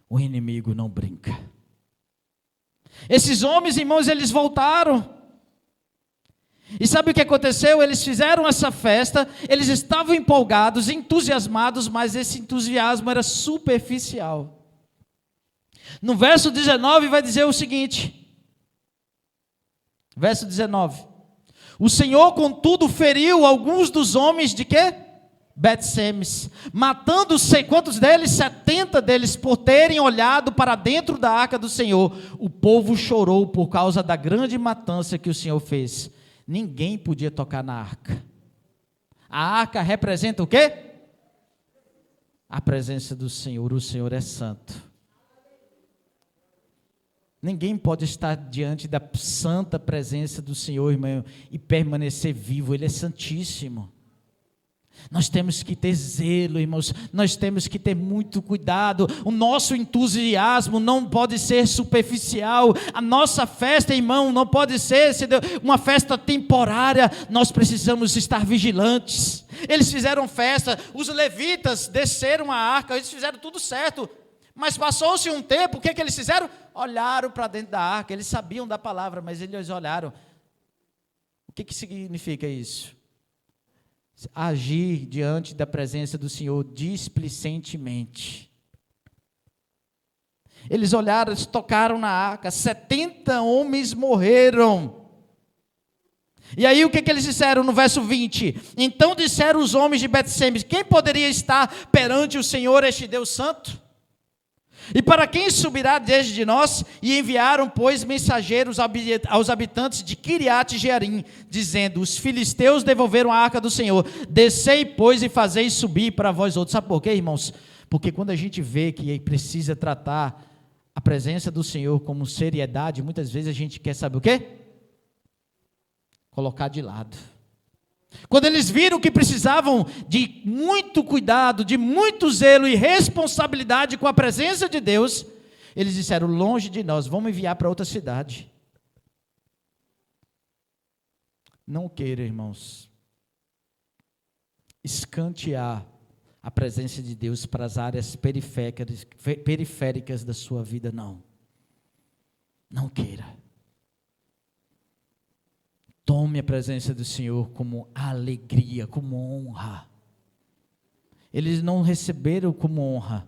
O inimigo não brinca. Esses homens, irmãos, eles voltaram. E sabe o que aconteceu? Eles fizeram essa festa. Eles estavam empolgados, entusiasmados, mas esse entusiasmo era superficial. No verso 19 vai dizer o seguinte... Verso 19. O Senhor, contudo, feriu alguns dos homens de quê? Bet-Semes, matando quantos deles? 70 deles, por terem olhado para dentro da arca do Senhor. O povo chorou por causa da grande matança que o Senhor fez. Ninguém podia tocar na arca. A arca representa o quê? A presença do Senhor. O Senhor é santo. Ninguém pode estar diante da santa presença do Senhor, irmão, e permanecer vivo. Ele é santíssimo. Nós temos que ter zelo, irmãos. Nós temos que ter muito cuidado. O nosso entusiasmo não pode ser superficial. A nossa festa, irmão, não pode ser uma festa temporária. Nós precisamos estar vigilantes. Eles fizeram festa. Os levitas desceram a arca. Eles fizeram tudo certo. Mas passou-se um tempo, o que eles fizeram? Olharam para dentro da arca, eles sabiam da palavra, mas eles olharam. O que significa isso? Agir diante da presença do Senhor displicentemente. Eles olharam, eles tocaram na arca, 70 homens morreram. E aí o que eles disseram no verso 20? Então disseram os homens de Bet-Semes: quem poderia estar perante o Senhor, este Deus santo? E para quem subirá desde de nós? E enviaram, pois, mensageiros aos habitantes de Quiriate-Jearim, dizendo: os filisteus devolveram a arca do Senhor. Descei, pois, e fazei subir para vós outros. Sabe por quê, irmãos? Porque quando a gente vê que precisa tratar a presença do Senhor como seriedade, muitas vezes a gente quer, sabe o quê? Colocar de lado. Quando eles viram que precisavam de muito cuidado, de muito zelo e responsabilidade com a presença de Deus, eles disseram: longe de nós, vamos enviar para outra cidade. Não queira, irmãos, escantear a presença de Deus para as áreas periféricas da sua vida, não. Não queira. Tome a presença do Senhor como alegria, como honra. Eles não receberam como honra.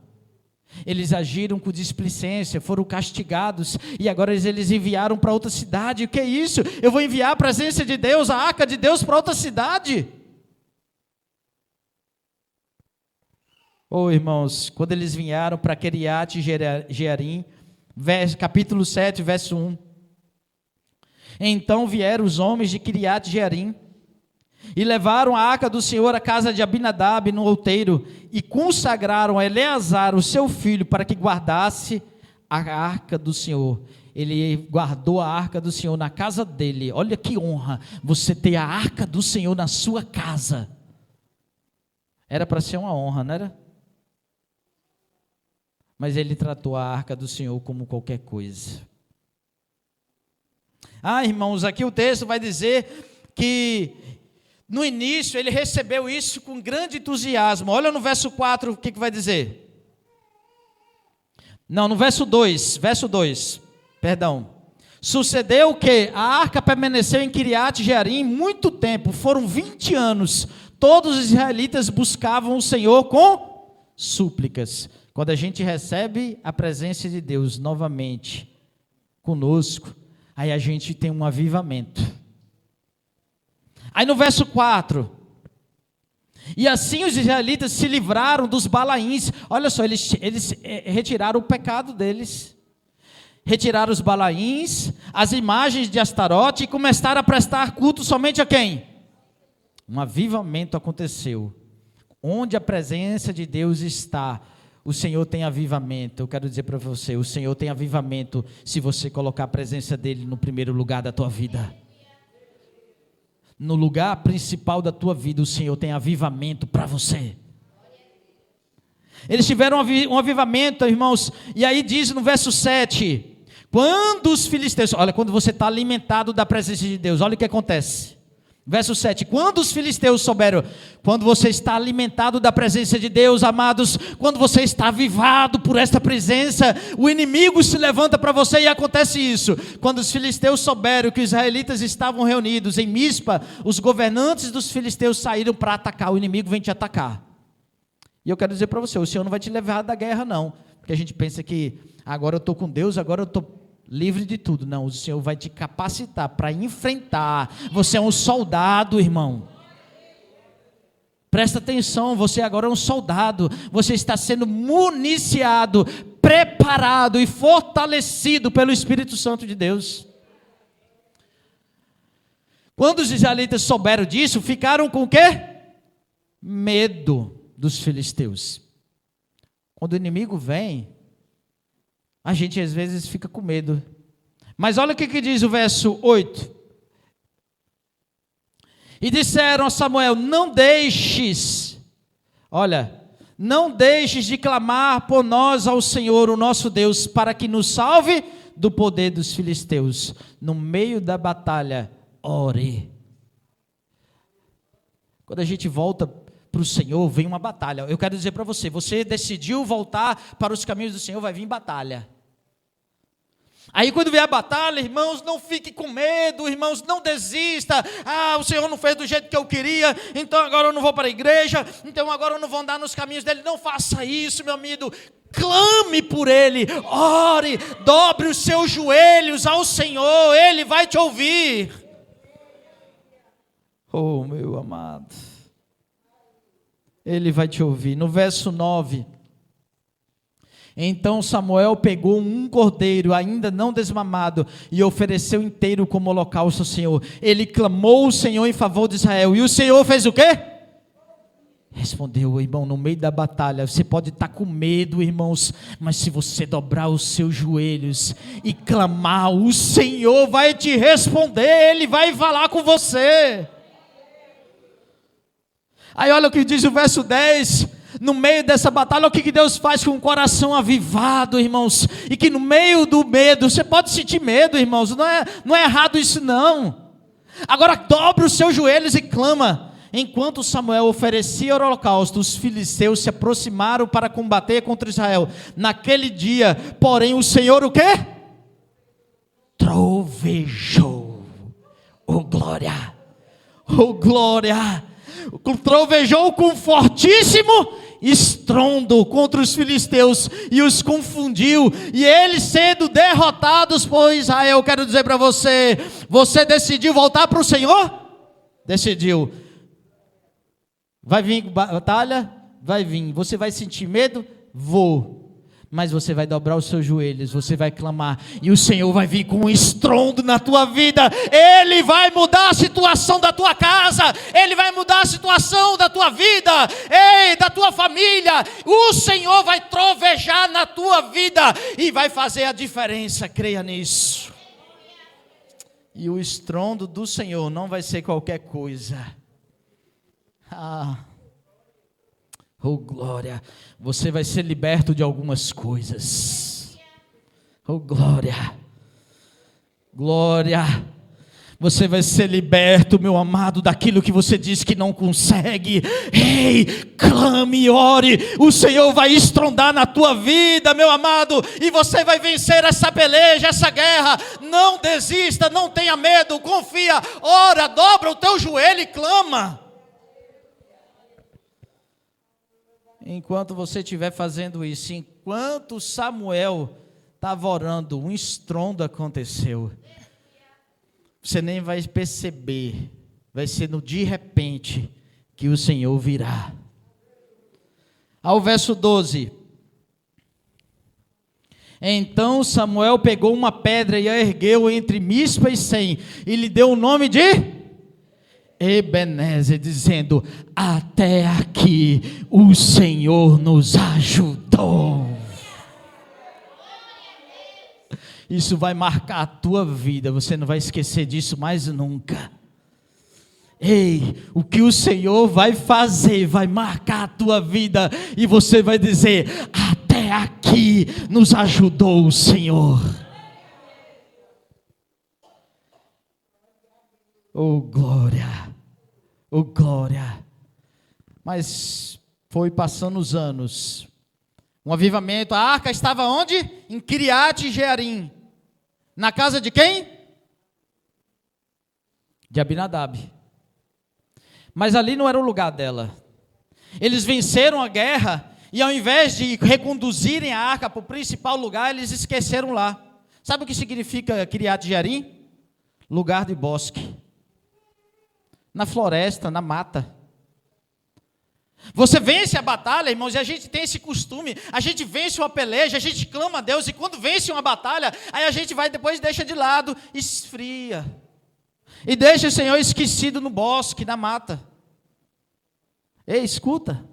Eles agiram com displicência, foram castigados, e agora eles enviaram para outra cidade. O que é isso? Eu vou enviar a presença de Deus, a arca de Deus, para outra cidade. Irmãos, quando eles vieram para Quiriate-Jearim, capítulo 7, verso 1. Então vieram os homens de Quiriate-Jearim e levaram a arca do Senhor à casa de Abinadab no outeiro e consagraram a Eleazar, o seu filho, para que guardasse a arca do Senhor. Ele guardou a arca do Senhor na casa dele. Olha que honra você ter a arca do Senhor na sua casa. Era para ser uma honra, não era? Mas ele tratou a arca do Senhor como qualquer coisa. Irmãos, aqui o texto vai dizer que no início, ele recebeu isso com grande entusiasmo. Olha no verso 4, o que vai dizer? Não, no verso 2, perdão. Sucedeu que a arca permaneceu em Kiriat Jearim muito tempo, foram 20 anos. Todos os israelitas buscavam o Senhor com súplicas. Quando a gente recebe a presença de Deus novamente conosco, aí a gente tem um avivamento. Aí no verso 4, e assim os israelitas se livraram dos Balaíns. Olha só, eles retiraram o pecado deles. Retiraram os Balaíns, as imagens de Astarote e começaram a prestar culto somente a quem? Um avivamento aconteceu. Onde a presença de Deus está, o Senhor tem avivamento. Eu quero dizer para você, o Senhor tem avivamento se você colocar a presença dEle no primeiro lugar da tua vida. No lugar principal da tua vida, o Senhor tem avivamento para você. Eles tiveram um avivamento, irmãos, e aí diz no verso 7, quando os filisteus, olha, quando você está alimentado da presença de Deus, olha o que acontece. Verso 7, quando os filisteus souberam, quando você está alimentado da presença de Deus, amados, quando você está avivado por esta presença, o inimigo se levanta para você e acontece isso. Quando os filisteus souberam que os israelitas estavam reunidos em Mispa, os governantes dos filisteus saíram para atacar, o inimigo vem te atacar. E eu quero dizer para você, o Senhor não vai te levar da guerra não, porque a gente pensa que agora eu estou com Deus, agora eu estou livre de tudo. Não, o Senhor vai te capacitar para enfrentar. Você é um soldado, irmão. Presta atenção, você agora é um soldado. Você está sendo municiado, preparado e fortalecido pelo Espírito Santo de Deus. Quando os israelitas souberam disso, ficaram com o quê? Medo dos filisteus. Quando o inimigo vem, a gente às vezes fica com medo. Mas olha o que diz o verso 8. E disseram a Samuel, não deixes de clamar por nós ao Senhor, o nosso Deus, para que nos salve do poder dos filisteus. No meio da batalha, ore. Quando a gente volta para o Senhor, vem uma batalha. Eu quero dizer para você, você decidiu voltar para os caminhos do Senhor, vai vir batalha. Aí quando vier a batalha, irmãos, não fique com medo, irmãos, não desista. O Senhor não fez do jeito que eu queria, então agora eu não vou para a igreja, então agora eu não vou andar nos caminhos dele. Não faça isso, meu amigo. Clame por ele, ore, dobre os seus joelhos ao Senhor, ele vai te ouvir. Oh, meu amado, ele vai te ouvir. No verso 9, então Samuel pegou um cordeiro ainda não desmamado e ofereceu inteiro como holocausto ao Senhor. Ele clamou ao Senhor em favor de Israel. E o Senhor fez o quê? Respondeu, irmão, no meio da batalha. Você pode estar com medo, irmãos, mas se você dobrar os seus joelhos e clamar, o Senhor vai te responder. Ele vai falar com você. Aí olha o que diz o verso 10, no meio dessa batalha, olha o que Deus faz com o coração avivado, irmãos, e que no meio do medo, você pode sentir medo, irmãos, não é errado isso não, agora dobra os seus joelhos e clama. Enquanto Samuel oferecia o holocausto, os filisteus se aproximaram para combater contra Israel. Naquele dia, porém, o Senhor o quê? Trovejou, oh glória, oh glória, trovejou com fortíssimo estrondo contra os filisteus e os confundiu, e eles sendo derrotados por Israel. Eu quero dizer para você, você decidiu voltar para o Senhor? Decidiu. Vai vir batalha? Vai vir. Você vai sentir medo? Vou. Mas você vai dobrar os seus joelhos, você vai clamar, e o Senhor vai vir com um estrondo na tua vida. Ele vai mudar a situação da tua casa, Ele vai mudar a situação da tua vida, da tua família. O Senhor vai trovejar na tua vida e vai fazer a diferença, creia nisso. E o estrondo do Senhor não vai ser qualquer coisa. Oh glória, você vai ser liberto de algumas coisas. Oh glória, glória, Você vai ser liberto, meu amado, daquilo que você diz que não consegue. Ei, clame e ore. O Senhor vai estrondar na tua vida, meu amado, e você vai vencer essa peleja, essa guerra. Não desista, não tenha medo, confia, ora, dobra o teu joelho e clama. Enquanto você estiver fazendo isso, enquanto Samuel estava orando, um estrondo aconteceu. Você nem vai perceber, vai ser no de repente que o Senhor virá. Ao verso 12. Então Samuel pegou uma pedra e a ergueu entre Mispa e Sem, e lhe deu o nome de Ebenezer, dizendo: até aqui o Senhor nos ajudou. Isso vai marcar a tua vida, você não vai esquecer disso mais nunca. Ei, o que o Senhor vai fazer, vai marcar a tua vida, e você vai dizer: até aqui nos ajudou o Senhor. Oh glória, oh glória. Mas foi passando os anos, um avivamento. A arca estava onde? Em Kiriat Jearim. Na casa de quem? De Abinadab. Mas ali não era o lugar dela. Eles venceram a guerra, e ao invés de reconduzirem a arca para o principal lugar, eles esqueceram lá. Sabe o que significa Kiriat Jearim? Lugar de bosque. Na floresta, na mata. Você vence a batalha, irmãos, e a gente tem esse costume, a gente vence uma peleja, a gente clama a Deus, e quando vence uma batalha, aí a gente vai depois deixa de lado, esfria, e deixa o Senhor esquecido no bosque, na mata. Ei, escuta.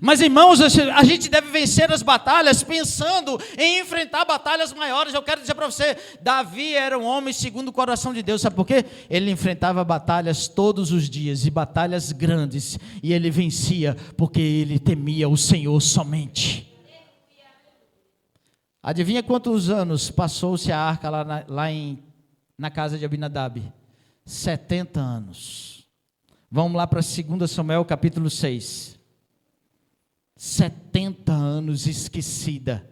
Mas irmãos, a gente deve vencer as batalhas pensando em enfrentar batalhas maiores. Eu quero dizer para você, Davi era um homem segundo o coração de Deus. Sabe por quê? Ele enfrentava batalhas todos os dias, e batalhas grandes, e ele vencia porque ele temia o Senhor somente. Adivinha quantos anos passou-se a arca na casa de Abinadab? 70 anos. Vamos lá para 2 Samuel capítulo 6. 70 anos esquecida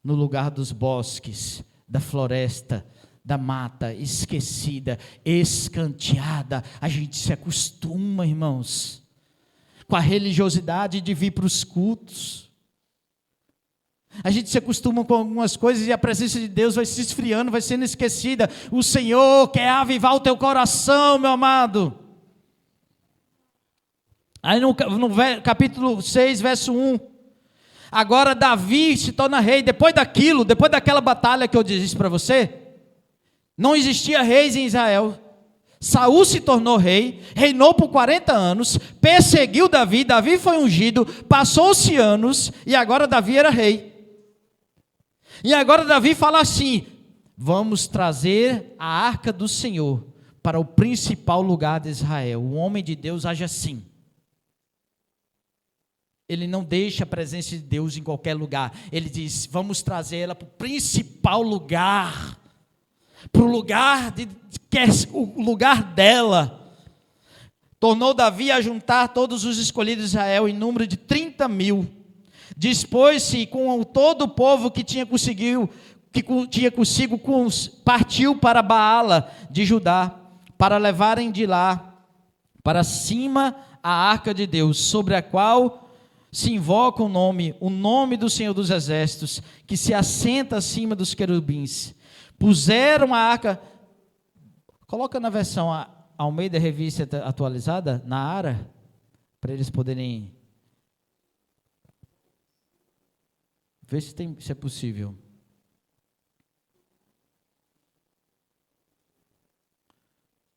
no lugar dos bosques, da floresta, da mata, esquecida, escanteada. A gente se acostuma, irmãos, com a religiosidade de vir para os cultos. A gente se acostuma com algumas coisas, e a presença de Deus vai se esfriando, vai sendo esquecida. O Senhor quer avivar o teu coração, meu amado. Aí no capítulo 6, verso 1. Agora Davi se torna rei. Depois daquela batalha que eu disse para você, não existia reis em Israel. Saul se tornou rei, reinou por 40 anos, perseguiu Davi, Davi foi ungido, passou-se anos, e agora Davi era rei. E agora Davi fala assim: vamos trazer a arca do Senhor para o principal lugar de Israel. O homem de Deus age assim. Ele não deixa a presença de Deus em qualquer lugar. Ele diz: vamos trazer ela para o principal lugar, para o lugar que é o lugar dela. Tornou Davi a juntar todos os escolhidos de Israel em número de 30.000. Dispôs-se com todo o povo que tinha consigo, partiu para Baala de Judá, para levarem de lá para cima a arca de Deus, sobre a qual se invoca o nome do Senhor dos Exércitos, que se assenta acima dos querubins. Puseram a arca, coloca na versão Almeida Revista Atualizada, na ARA, para eles poderem ver se é possível.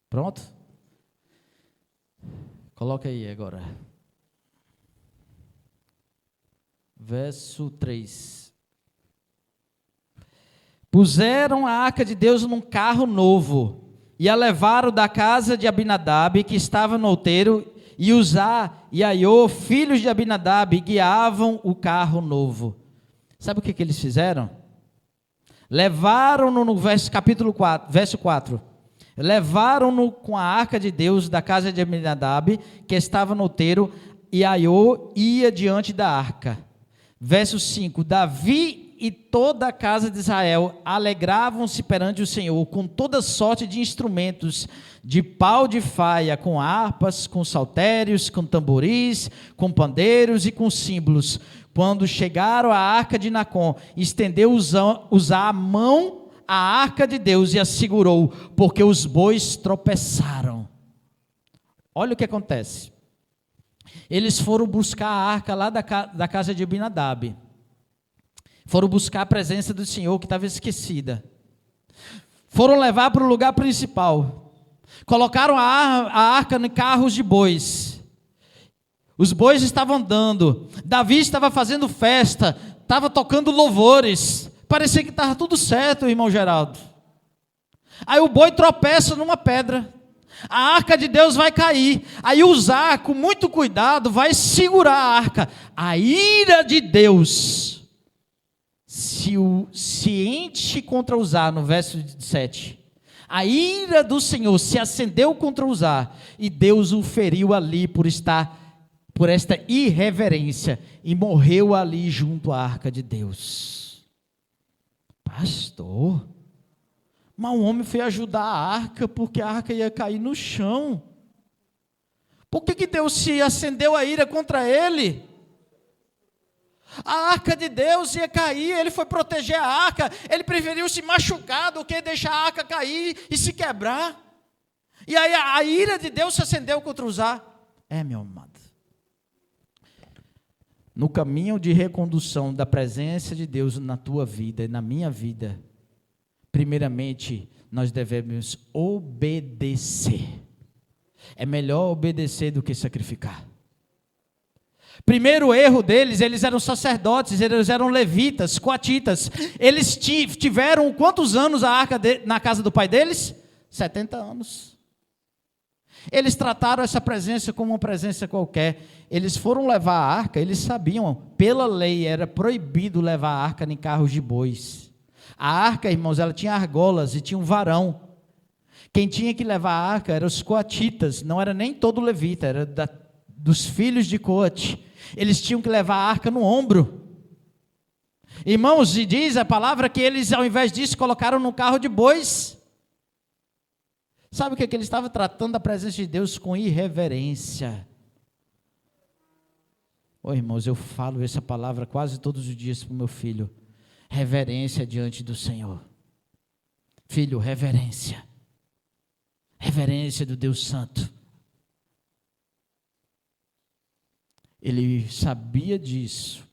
Pronto? Coloca aí agora. Verso 3. Puseram a arca de Deus num carro novo, e a levaram da casa de Abinadab, que estava no outeiro, e Uzá e Aiô, filhos de Abinadab, guiavam o carro novo. Sabe o que eles fizeram? Levaram-no no capítulo 4, verso 4. Levaram-no com a arca de Deus da casa de Abinadab, que estava no outeiro, e Aiô ia diante da arca. Verso 5: Davi e toda a casa de Israel alegravam-se perante o Senhor com toda sorte de instrumentos de pau de faia, com harpas, com saltérios, com tamboris, com pandeiros e com símbolos. Quando chegaram à arca de Nacon, estendeu Uzá a mão à arca de Deus e a segurou, porque os bois tropeçaram. Olha o que acontece. Eles foram buscar a arca lá da casa de Abinadab. Foram buscar a presença do Senhor que estava esquecida. Foram levar para o lugar principal. Colocaram a arca em carros de bois. Os bois estavam andando. Davi estava fazendo festa. Estava tocando louvores. Parecia que estava tudo certo, irmão Geraldo. Aí o boi tropeça numa pedra. A arca de Deus vai cair. Aí Uzá, com muito cuidado, vai segurar a arca. A ira de Deus se enche contra Uzá, no verso 7. A ira do Senhor se acendeu contra Uzá, e Deus o feriu ali por esta irreverência, e morreu ali junto à arca de Deus. Pastor, mas o homem foi ajudar a arca porque a arca ia cair no chão. Por que Deus se acendeu a ira contra ele? A arca de Deus ia cair, ele foi proteger a arca, ele preferiu se machucar do que deixar a arca cair e se quebrar. E aí a ira de Deus se acendeu contra Uzá. Meu amado, no caminho de recondução da presença de Deus na tua vida e na minha vida, primeiramente nós devemos obedecer. É melhor obedecer do que sacrificar. Primeiro erro deles, eles eram sacerdotes, eles eram levitas, coatitas. Eles tiveram quantos anos a arca na casa do pai deles? 70 anos. Eles trataram essa presença como uma presença qualquer. Eles foram levar a arca, eles sabiam, pela lei era proibido levar a arca em carros de bois. A arca, irmãos, ela tinha argolas e tinha um varão. Quem tinha que levar a arca eram os coatitas, não era nem todo levita, era dos filhos de Coate. Eles tinham que levar a arca no ombro. Irmãos, e diz a palavra que eles, ao invés disso, colocaram no carro de bois. Sabe o que eles estavam tratando da presença de Deus com irreverência? Irmãos, eu falo essa palavra quase todos os dias para o meu filho. Reverência diante do Senhor. Filho, reverência. Reverência do Deus Santo. Ele sabia disso,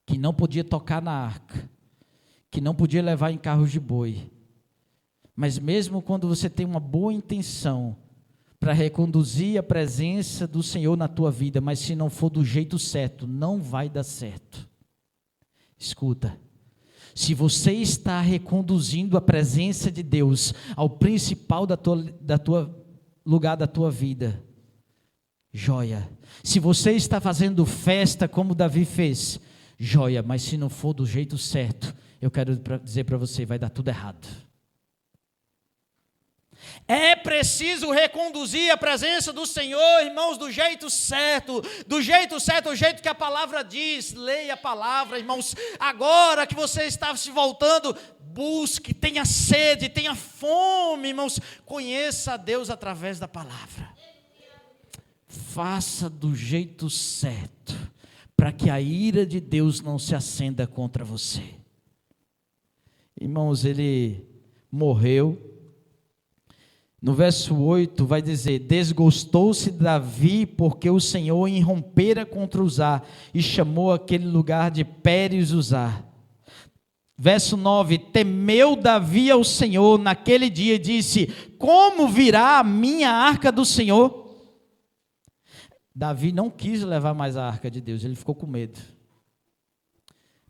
que não podia tocar na arca, que não podia levar em carros de boi. Mas mesmo quando você tem uma boa intenção para reconduzir a presença do Senhor na tua vida, mas se não for do jeito certo, não vai dar certo. Escuta, se você está reconduzindo a presença de Deus ao principal da tua lugar da tua vida, joia. Se você está fazendo festa como Davi fez, joia, mas se não for do jeito certo, eu quero dizer para você, vai dar tudo errado. É preciso reconduzir a presença do Senhor, irmãos, do jeito certo, o jeito que a palavra diz. Leia a palavra, irmãos. Agora que você está se voltando, busque, tenha sede, tenha fome, irmãos. Conheça a Deus através da palavra. Faça do jeito certo, para que a ira de Deus não se acenda contra você. Irmãos, ele morreu. No verso 8 vai dizer: desgostou-se Davi porque o Senhor irrompera contra Uzá e chamou aquele lugar de Pérez Uzá. Verso 9: temeu Davi ao Senhor naquele dia e disse: como virá a minha arca do Senhor? Davi não quis levar mais a arca de Deus, ele ficou com medo.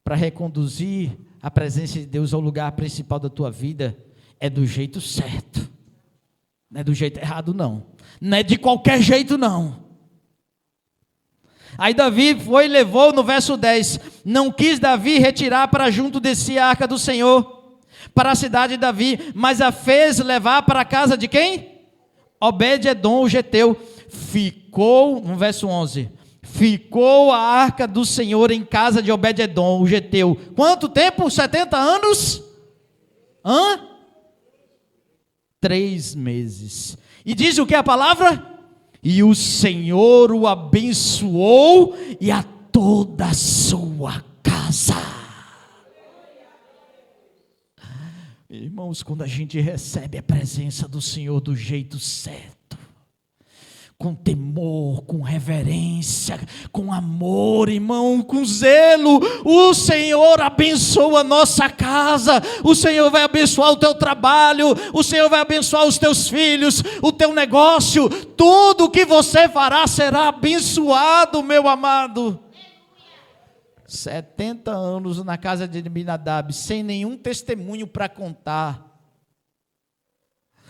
Para reconduzir a presença de Deus ao lugar principal da tua vida, é do jeito certo. Não é do jeito errado, não. Não é de qualquer jeito, não. Aí Davi foi e levou, no verso 10, não quis Davi retirar para junto de si a arca do Senhor, para a cidade de Davi, mas a fez levar para a casa de quem? Obed-edom, o geteu. Ficou, no verso 11, ficou a arca do Senhor em casa de Obed-edom, o geteu. Quanto tempo? 70 anos? 3 meses. E diz o que a palavra? E o Senhor o abençoou e a toda a sua casa. Irmãos, quando a gente recebe a presença do Senhor do jeito certo, com temor, com reverência, com amor, irmão, com zelo, o Senhor abençoa a nossa casa, o Senhor vai abençoar o teu trabalho, o Senhor vai abençoar os teus filhos, o teu negócio, tudo que você fará será abençoado, meu amado. 70 anos na casa de Abinadab, sem nenhum testemunho para contar.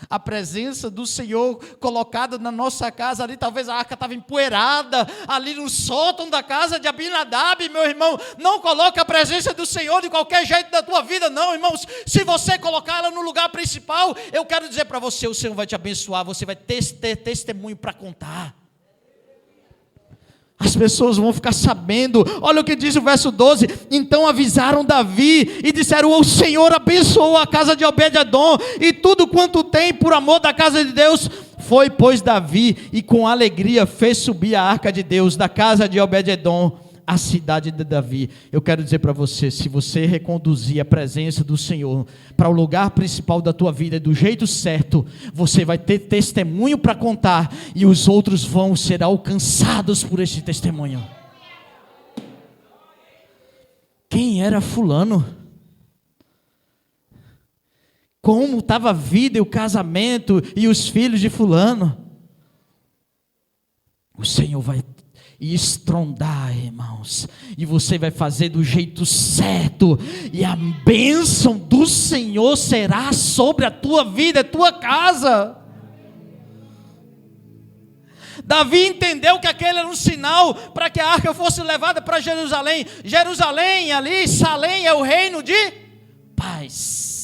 A presença do Senhor colocada na nossa casa ali, talvez a arca estava empoeirada, ali no sótão da casa de Abinadab, meu irmão. Não coloque a presença do Senhor de qualquer jeito da tua vida, não, irmãos. Se você colocar ela no lugar principal, eu quero dizer para você, o Senhor vai te abençoar, você vai ter testemunho para contar. As pessoas vão ficar sabendo. Olha o que diz o verso 12. Então avisaram Davi e disseram: o Senhor abençoou a casa de Obed-edom e tudo quanto tem por amor da casa de Deus. Foi, pois, Davi e com alegria fez subir a arca de Deus da casa de Obed-edom à cidade de Davi. Eu quero dizer para você, se você reconduzir a presença do Senhor para o lugar principal da tua vida do jeito certo, você vai ter testemunho para contar e os outros vão ser alcançados por esse testemunho. Quem era fulano? Como estava a vida e o casamento e os filhos de fulano? O Senhor vai estrondar, irmãos, e você vai fazer do jeito certo, e a bênção do Senhor será sobre a tua vida, a tua casa. Davi entendeu que aquele era um sinal para que a arca fosse levada para Jerusalém. Jerusalém ali, Salém, é o reino de paz.